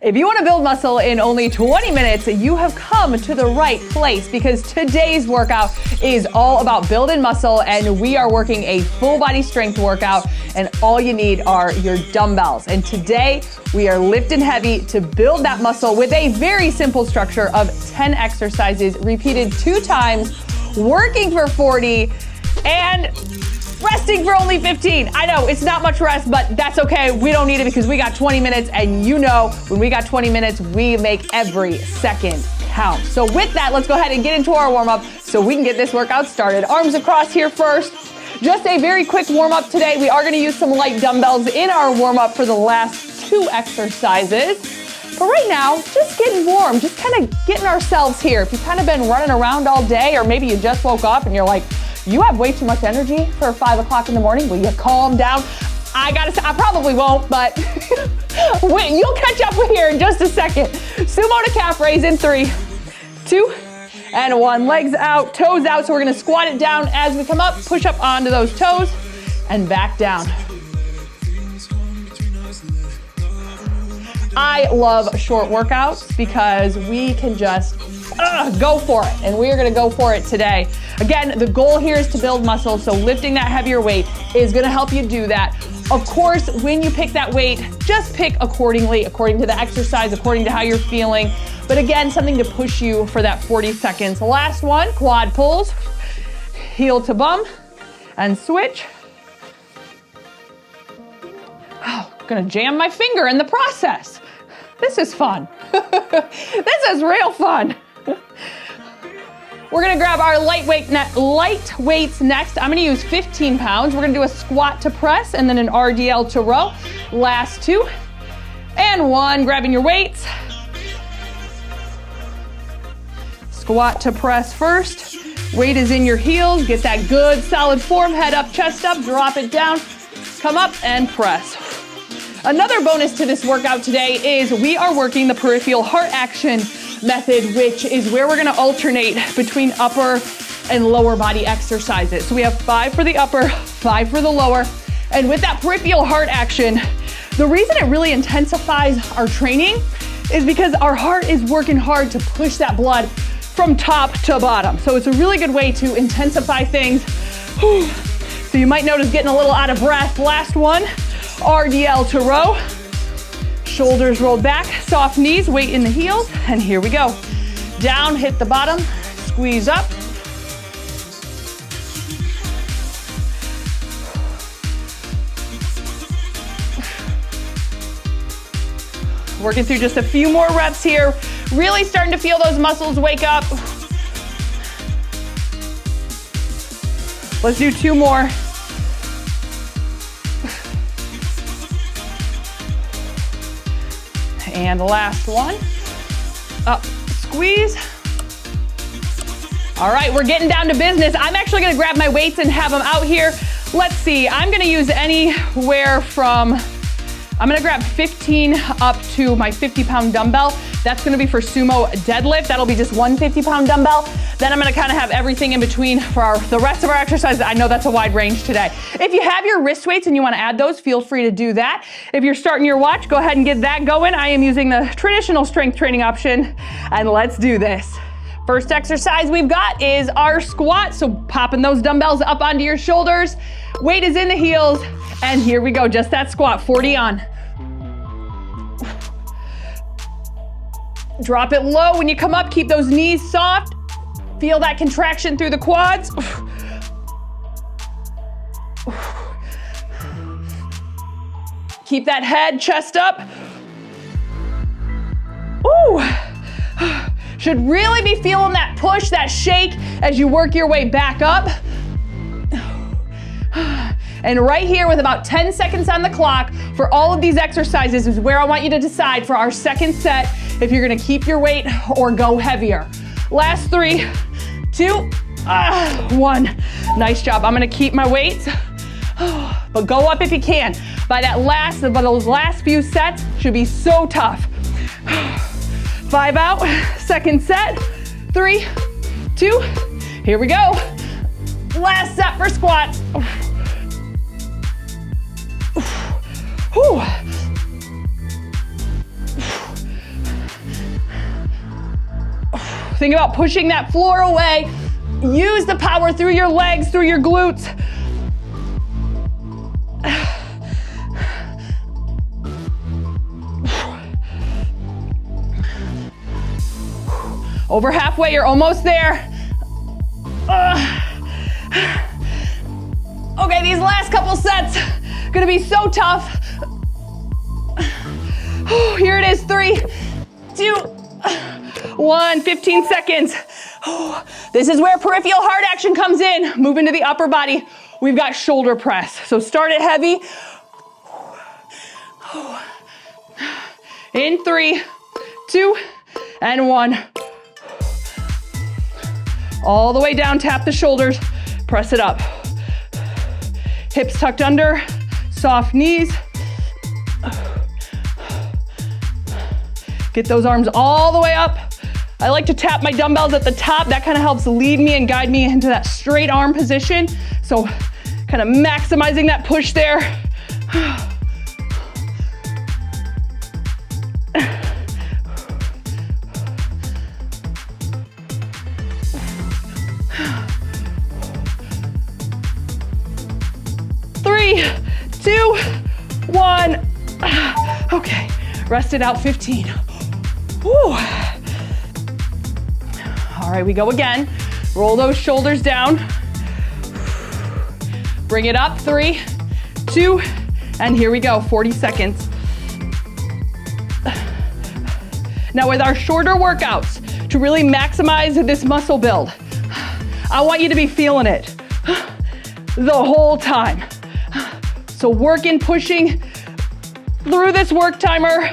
If you want to build muscle in only 20 minutes, you have come to the right place because today's workout is all about building muscle, and we are working a full body strength workout, and all you need are your dumbbells. And today we are lifting heavy to build that muscle with a very simple structure of 10 exercises repeated 2 times, working for 40, and resting for only 15. I know it's not much rest, but that's okay. We don't need it because we got 20 minutes, and you know when we got 20 minutes, we make every second count. So with that, let's go ahead and get into our warm-up so we can get this workout started. Arms across here first. Just a very quick warm-up today. We are gonna use some light dumbbells in our warm-up for the last 2 exercises. But right now, just getting warm, just kind of getting ourselves here. If you've kind of been running around all day, or maybe you just woke up and you're like, you have way too much energy for 5 o'clock in the morning. Will you calm down? I gotta say, I probably won't, but wait, you'll catch up here in just a second. Sumo to calf raise in 3, 2, and 1. Legs out, toes out. So we're gonna squat it down as we come up, push up onto those toes, and back down. I love short workouts because we can just go for it, and we are gonna go for it today. Again, the goal here is to build muscle, so lifting that heavier weight is gonna help you do that. Of course, when you pick that weight, just pick accordingly, according to the exercise, according to how you're feeling. But again, something to push you for that 40 seconds. Last one, quad pulls, heel to bum, and switch. Oh, gonna jam my finger in the process. This is fun. This is real fun. We're gonna grab our light weights next. I'm gonna use 15 pounds. We're gonna do a squat to press and then an RDL to row. Last 2 and 1, grabbing your weights. Squat to press first. Weight is in your heels. Get that good solid form, head up, chest up, drop it down, come up and press. Another bonus to this workout today is we are working the peripheral heart action method, which is where we're gonna alternate between upper and lower body exercises. So we have 5 for the upper, 5 for the lower. And with that peripheral heart action, the reason it really intensifies our training is because our heart is working hard to push that blood from top to bottom. So it's a really good way to intensify things. So you might notice getting a little out of breath. Last one, RDL to row. Shoulders rolled back, soft knees, weight in the heels, and here we go. Down, hit the bottom, squeeze up. Working through just a few more reps here. Really starting to feel those muscles wake up. Let's do 2 more. And the last one. Up, squeeze. All right, we're getting down to business. I'm actually gonna grab my weights and have them out here. Let's see, I'm gonna use anywhere from, I'm gonna grab 15 up to my 50-pound dumbbell. That's gonna be for Sumo Deadlift. That'll be just one 50-pound dumbbell. Then I'm gonna kind of have everything in between for the rest of our exercises. I know that's a wide range today. If you have your wrist weights and you wanna add those, feel free to do that. If you're starting your watch, go ahead and get that going. I am using the traditional strength training option, and let's do this. First exercise we've got is our squat. So popping those dumbbells up onto your shoulders. Weight is in the heels, and here we go, just that squat, 40 on. Drop it low. When you come up, keep those knees soft. Feel that contraction through the quads. Keep that head, chest up. Ooh. Should really be feeling that push, that shake as you work your way back up. And right here with about 10 seconds on the clock for all of these exercises is where I want you to decide for our second set if you're gonna keep your weight or go heavier. Last 3, 2, 1. Nice job. I'm gonna keep my weights, but go up if you can. By those last few sets should be so tough. 5 out, second set, 3, 2, here we go. Last set for squats. Think about pushing that floor away. Use the power through your legs, through your glutes. Over halfway, you're almost there. Okay, these last couple sets, gonna be so tough. Here it is, 3, 2, 1, 15 seconds. This is where peripheral heart action comes in. Move into the upper body. We've got shoulder press. So start it heavy. In 3, 2, and 1. All the way down, tap the shoulders, press it up. Hips tucked under, soft knees. Get those arms all the way up. I like to tap my dumbbells at the top. That kind of helps lead me and guide me into that straight arm position. So kind of maximizing that push there. Three, 2, 1. Okay, rest it out, 15. Whew. All right, we go again. Roll those shoulders down. Bring it up, 3, 2, and here we go, 40 seconds. Now with our shorter workouts, to really maximize this muscle build, I want you to be feeling it the whole time. So working, pushing through this work timer,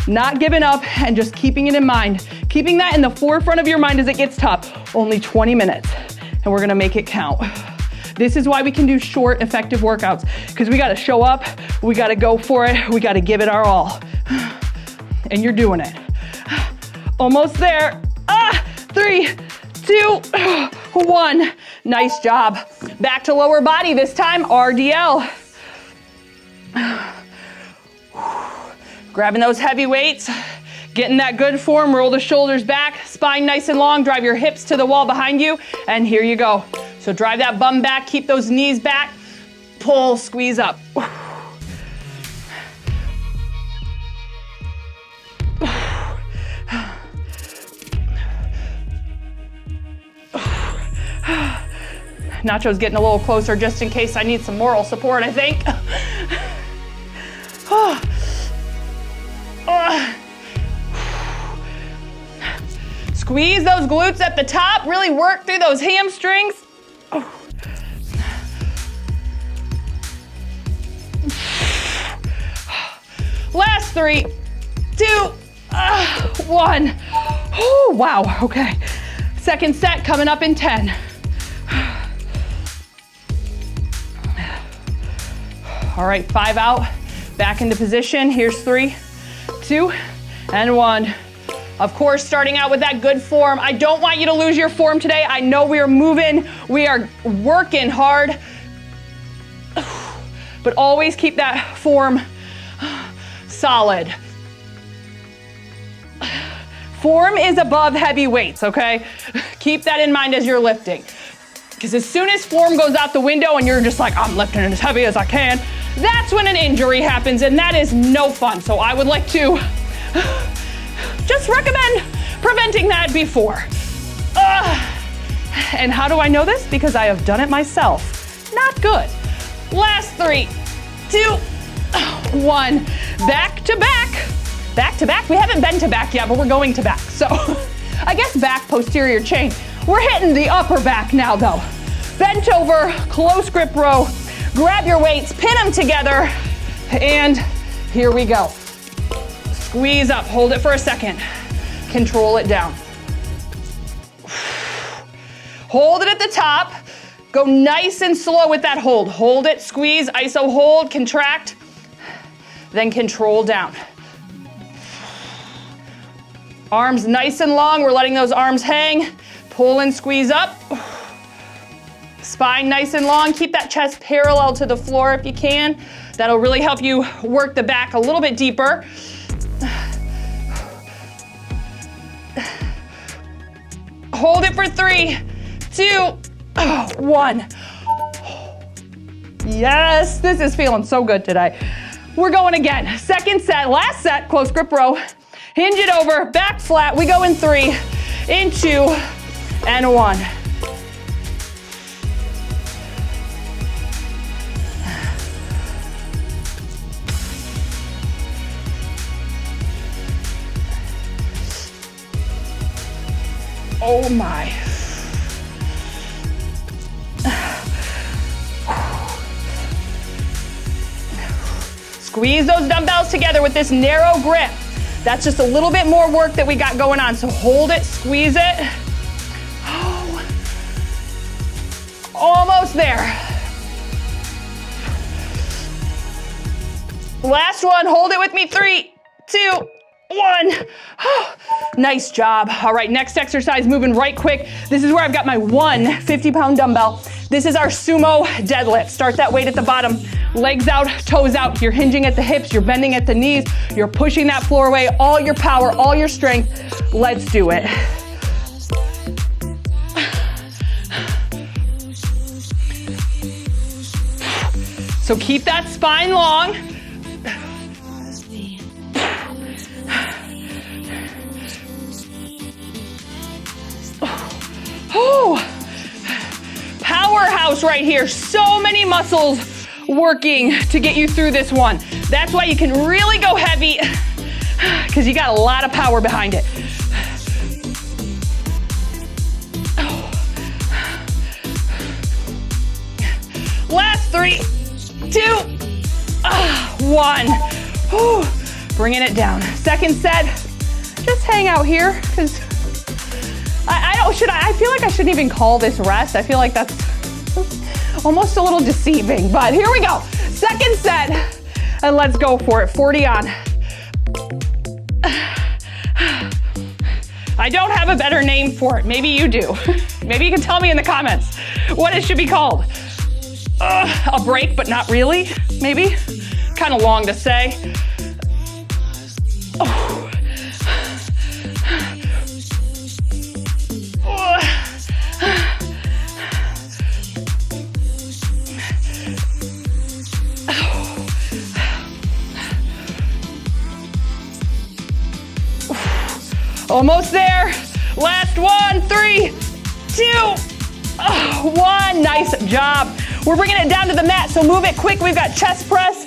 not giving up, and just keeping it in mind. Keeping that in the forefront of your mind as it gets tough. Only 20 minutes, and we're gonna make it count. This is why we can do short, effective workouts, because we gotta show up, we gotta go for it, we gotta give it our all. And you're doing it. Almost there. 3, 2, 1. Nice job. Back to lower body, this time RDL. Grabbing those heavy weights, getting that good form, roll the shoulders back, spine nice and long, drive your hips to the wall behind you, and here you go. So drive that bum back, keep those knees back, pull, squeeze up. Nacho's getting a little closer just in case I need some moral support, I think. Squeeze those glutes at the top, really work through those hamstrings. Last 3, 2, 1. Oh, wow, okay. Second set coming up in 10. All right, 5 out, back into position. Here's 3, 2, and 1. Of course, starting out with that good form. I don't want you to lose your form today. I know we are moving, we are working hard, but always keep that form solid. Form is above heavy weights, okay? Keep that in mind as you're lifting. Because as soon as form goes out the window and you're just like, I'm lifting it as heavy as I can, that's when an injury happens, and that is no fun. So I would like to just recommend preventing that before. And how do I know this? Because I have done it myself. Not good. Last 3, 2, 1. Back to back. Back to back. We haven't been to back yet, but we're going to back. So I guess back, posterior chain. We're hitting the upper back now though. Bent over, close grip row. Grab your weights, pin them together, and here we go. Squeeze up, hold it for a second. Control it down. Hold it at the top. Go nice and slow with that hold. Hold it, squeeze, iso hold, contract, then control down. Arms nice and long, we're letting those arms hang. Pull and squeeze up. Spine nice and long, keep that chest parallel to the floor if you can. That'll really help you work the back a little bit deeper. Hold it for 3, 2, 1. Yes, this is feeling so good today. We're going again. Second set, last set, close grip row. Hinge it over, back flat. We go in 3, in 2, and 1. Oh my. Squeeze those dumbbells together with this narrow grip. That's just a little bit more work that we got going on. So hold it, squeeze it. Oh, almost there. Last one, hold it with me. 3, 2, 1. Nice job. All right, next exercise, moving right quick. This is where I've got my 1 50-pound dumbbell. This is our sumo deadlift. Start that weight at the bottom, legs out, toes out. You're hinging at the hips, you're bending at the knees, you're pushing that floor away, all your power, all your strength. Let's do it. So keep that spine long. Oh, powerhouse right here. So many muscles working to get you through this one. That's why you can really go heavy, because you got a lot of power behind it. Last 3, 2, 1. Bringing it down. Second set, just hang out here, because I feel like I shouldn't even call this rest. I feel like that's almost a little deceiving, but here we go. Second set, and let's go for it. 40 on. I don't have a better name for it. Maybe you do. Maybe you can tell me in the comments what it should be called. A break, but not really, maybe. Kind of long to say. Almost there. Last one. 3, 2, 1. Nice job. We're bringing it down to the mat, so move it quick. We've got chest press.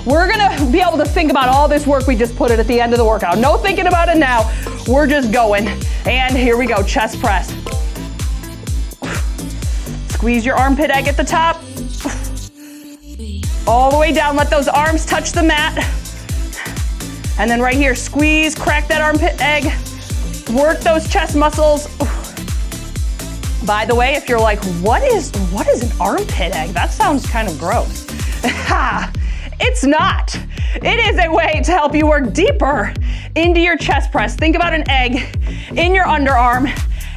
We're gonna be able to think about all this work we just put in at the end of the workout. No thinking about it now. We're just going. And here we go, chest press. Squeeze your armpit egg at the top. All the way down, let those arms touch the mat. And then right here, squeeze, crack that armpit egg. Work those chest muscles. By the way, if you're like, what is an armpit egg? That sounds kind of gross. It's not. It is a way to help you work deeper into your chest press. Think about an egg in your underarm,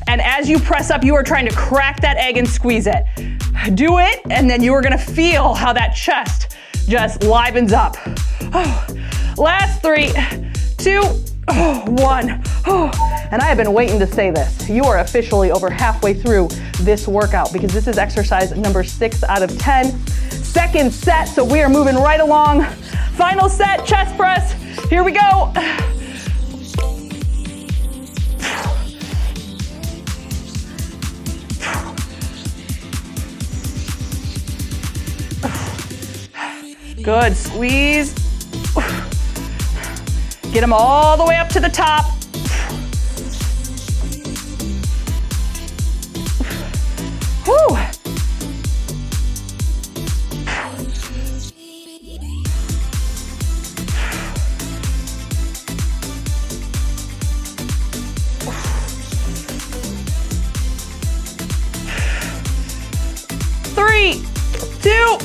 and as you press up, you are trying to crack that egg and squeeze it. Do it, and then you are gonna feel how that chest just livens up. Last 3, 2, 1. And I have been waiting to say this. You are officially over halfway through this workout because this is exercise number 6 out of 10. Second set, so we are moving right along. Final set, chest press. Here we go. Good, squeeze. Get them all the way up to the top. Whew. Three, 2,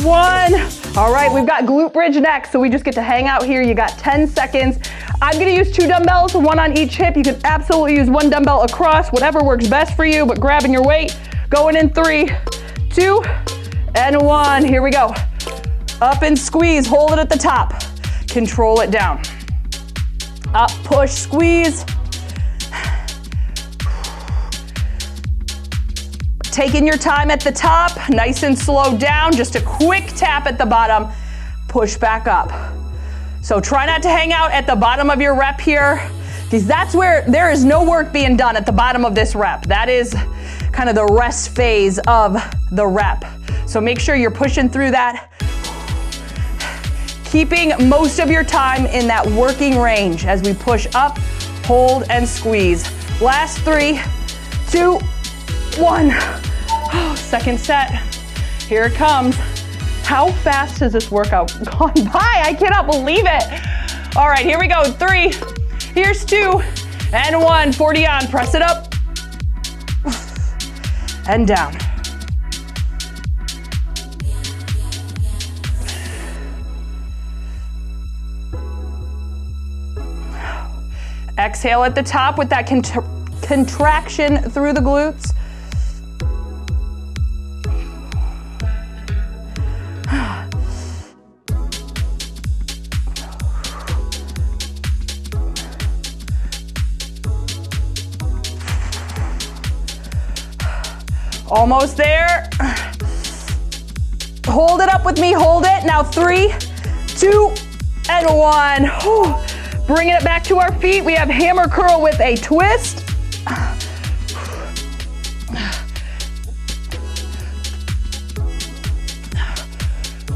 1. All right, we've got glute bridge next, so we just get to hang out here. You got 10 seconds. I'm gonna use 2 dumbbells, 1 on each hip. You can absolutely use 1 dumbbell across, whatever works best for you, but grabbing your weight. Going in 3, 2, and 1. Here we go. Up and squeeze, hold it at the top. Control it down. Up, push, squeeze. taking your time at the top, nice and slow down, just a quick tap at the bottom, push back up. So try not to hang out at the bottom of your rep here, because that's where there is no work being done at the bottom of this rep. That is kind of the rest phase of the rep. So make sure you're pushing through that, keeping most of your time in that working range as we push up, hold, and squeeze. Last 3, 2, 1. Second set, here it comes. How fast has this workout gone by? I cannot believe it. All right, here we go. 3, here's 2, and 1. 40 on, press it up, and down. Exhale at the top with that contraction through the glutes. Almost there. Hold it up with me, hold it. Now 3, 2, and 1. Whew. Bringing it back to our feet. We have hammer curl with a twist.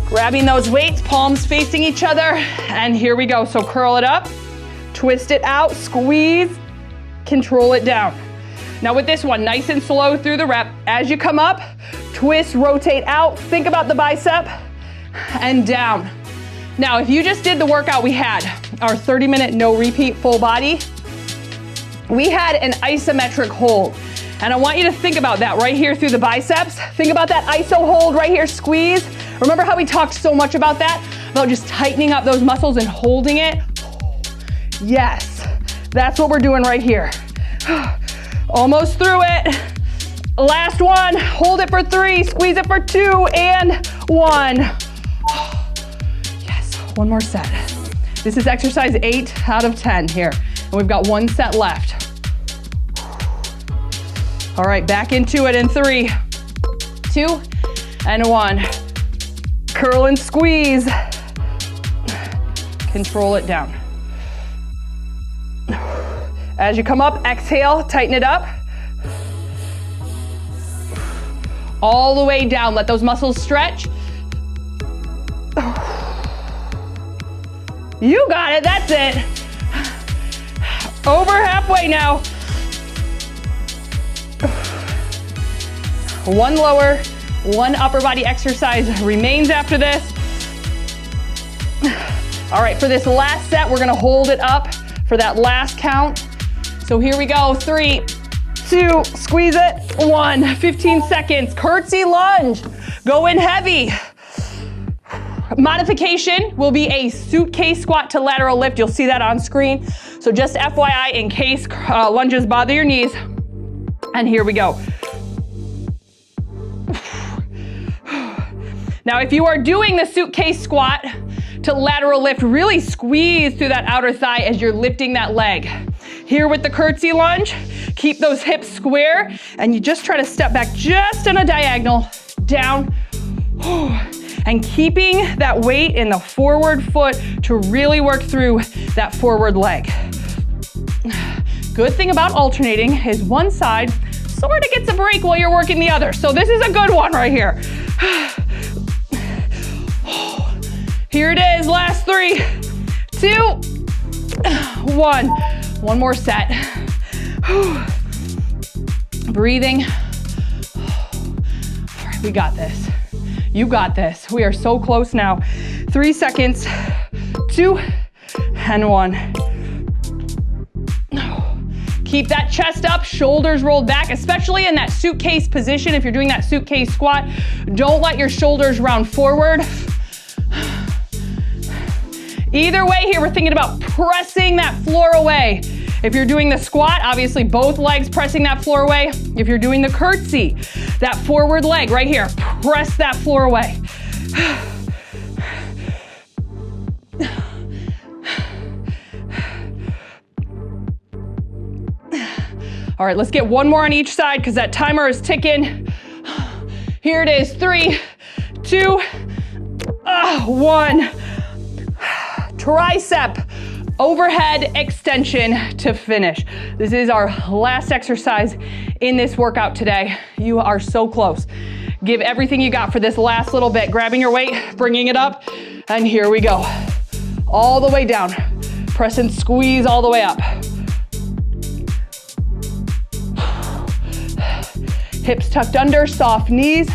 Grabbing those weights, palms facing each other, and here we go. So curl it up, twist it out, squeeze, control it down. Now with this one, nice and slow through the rep. As you come up, twist, rotate out, think about the bicep, and down. Now, if you just did the workout we had, our 30-minute no repeat full body, we had an isometric hold. And I want you to think about that right here through the biceps. Think about that iso hold right here, squeeze. Remember how we talked so much about that? About just tightening up those muscles and holding it? Yes, that's what we're doing right here. Almost through it. Last one, hold it for 3, squeeze it for 2, and 1. Yes, one more set. This is exercise 8 out of 10 here. And we've got 1 set left. All right, back into it in 3, 2, and 1. Curl and squeeze. Control it down. As you come up, exhale, tighten it up. All the way down, let those muscles stretch. You got it, that's it. Over halfway now. 1 lower, 1 upper body exercise remains after this. All right, for this last set, we're gonna hold it up for that last count. So here we go, 3, 2, squeeze it, 1, 15 seconds, curtsy lunge, go in heavy. Modification will be a suitcase squat to lateral lift. You'll see that on screen. So just FYI, in case lunges bother your knees. And here we go. Now, if you are doing the suitcase squat to lateral lift, really squeeze through that outer thigh as you're lifting that leg. Here with the curtsy lunge, keep those hips square, and you just try to step back just on a diagonal, down, and keeping that weight in the forward foot to really work through that forward leg. Good thing about alternating is one side sort of gets a break while you're working the other. So this is a good one right here. Here it is, last 3, 2, 1. One more set. Breathing. All right, we got this. You got this. We are so close now. 3 seconds, 2, and 1. Keep that chest up, shoulders rolled back, especially in that suitcase position. If you're doing that suitcase squat, don't let your shoulders round forward. Either way here, we're thinking about pressing that floor away. If you're doing the squat, obviously both legs pressing that floor away. If you're doing the curtsy, that forward leg right here, press that floor away. All right, let's get one more on each side because that timer is ticking. Here it is, 3, 2, 1. Tricep overhead extension to finish. This is our last exercise in this workout today. You are so close. Give everything you got for this last little bit. Grabbing your weight, bringing it up, and here we go. All the way down. Press and squeeze all the way up. Hips tucked under, soft knees.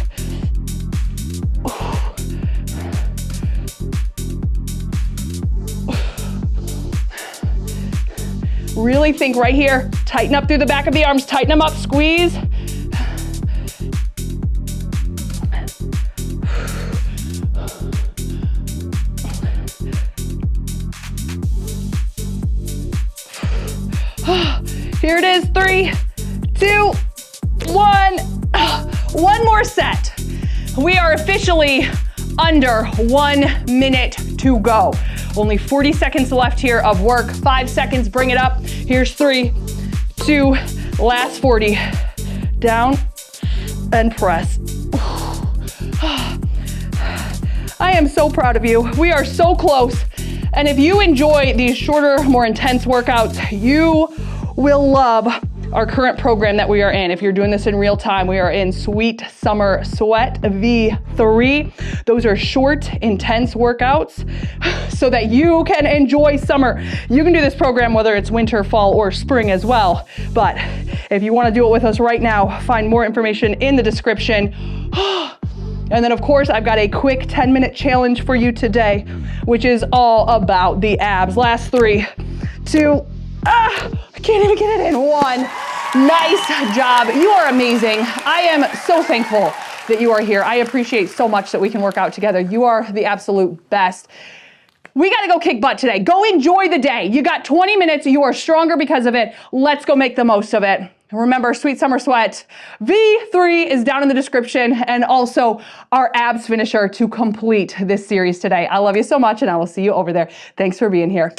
Really think right here. Tighten up through the back of the arms. Tighten them up, squeeze. Here it is, 3, 2, 1. One more set. We are officially under 1 minute to go. Only 40 seconds left here of work. 5 seconds, bring it up. Here's 3, 2, last 40. Down and press. I am so proud of you. We are so close. And if you enjoy these shorter, more intense workouts, you will love our current program that we are in. If you're doing this in real time, we are in Sweet Summer Sweat V3. Those are short, intense workouts so that you can enjoy summer. You can do this program whether it's winter, fall, or spring as well. But if you want to do it with us right now, find more information in the description. And then of course, I've got a quick 10-minute challenge for you today, which is all about the abs. Last 3, 2, I can't even get it in. 1. Nice job. You are amazing. I am so thankful that you are here. I appreciate so much that we can work out together. You are the absolute best. We got to go kick butt today. Go enjoy the day. You got 20 minutes. You are stronger because of it. Let's go make the most of it. Remember, Sweet Summer Sweat V3 is down in the description, and also our abs finisher to complete this series today. I love you so much, and I will see you over there. Thanks for being here.